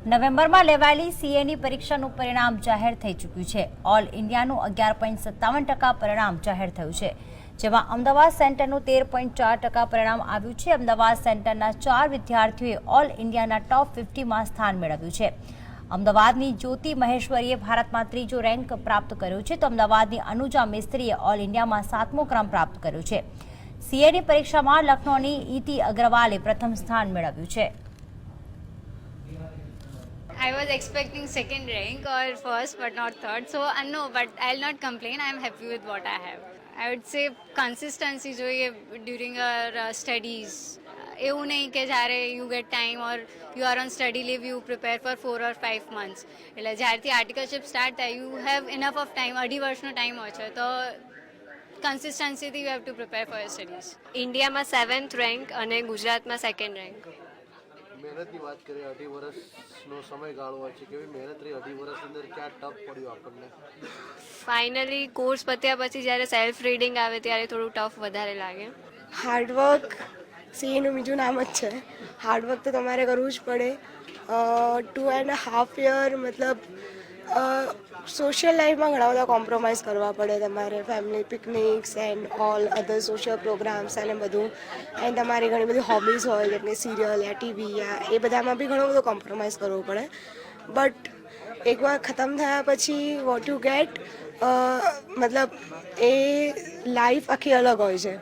નવેમ્બરમાં લેવાયેલી સીએની પરીક્ષાનું પરિણામ જાહેર થઈ ચૂક્યું છે। ઓલ ઇન્ડિયાનું 11.57% પરિણામ જાહેર થયું છે, જેમાં અમદાવાદ સેન્ટરનું 13.4% પરિણામ આવ્યું છે। અમદાવાદ સેન્ટરના 4 વિદ્યાર્થીઓએ ઓલ ઇન્ડિયાના ટોપ 50માં સ્થાન મેળવ્યું છે। અમદાવાદની જ્યોતિ મહેશ્વરીએ ભારતમાં 3જો રેન્ક પ્રાપ્ત કર્યો છે, તો અમદાવાદની અનુજા મિસ્ત્રીએ ઓલ ઇન્ડિયામાં 7મો ક્રમ પ્રાપ્ત કર્યો છે। સીએની પરીક્ષામાં લખનૌની ઈતિ અગ્રવાલે પ્રથમ સ્થાન મેળવ્યું છે। I was expecting second rank or first, but not third. So no, but I'll not complain. I'm happy with what I have. I would say consistency જોઈએ during our studies. એવું નહીં કે જ્યારે you get time or you are on study leave, you prepare for 4 or 5 months. એટલે જ્યારથી આર્ટિકલશિપ start થાય, you have enough of time, 2.5 વર્ષનો time હોય છે, તો કન્સિસ્ટન્સીથી you have to prepare for your studies. ઇન્ડિયામાં 7th રેન્ક અને ગુજરાતમાં 2nd રેન્ક। મહેનતની વાત કરીએ, 2.5 વર્ષનો સમયગાળો હોય છે, કેવી મહેનત રહી 2.5 વર્ષની અંદર, ક્યાં ટફ પડ્યું આપણને? ફાઇનલી કોર્સ પત્યા પછી જ્યારે સેલ્ફ રીડિંગ આવે ત્યારે થોડું ટફ વધારે લાગે। હાર્ડવર્ક સીએનું બીજું નામ જ છે। હાર્ડવર્ક તો તમારે કરવું જ પડે। 2.5 યર મતલબ સોશિયલ લાઈફમાં ઘણા બધા કોમ્પ્રોમાઇઝ કરવા પડે તમારે, family picnics and all other social programs અને બધું, એન્ડ તમારી ઘણી બધી હોબીઝ હોય જેમ કે સિરિયલ યા ટીવી યા એ બધામાં બી ઘણો બધો કોમ્પ્રોમાઇઝ કરવો પડે। બટ એકવાર ખતમ થયા પછી વોટ યુ ગેટ, મતલબ એ લાઈફ આખી અલગ હોય છે।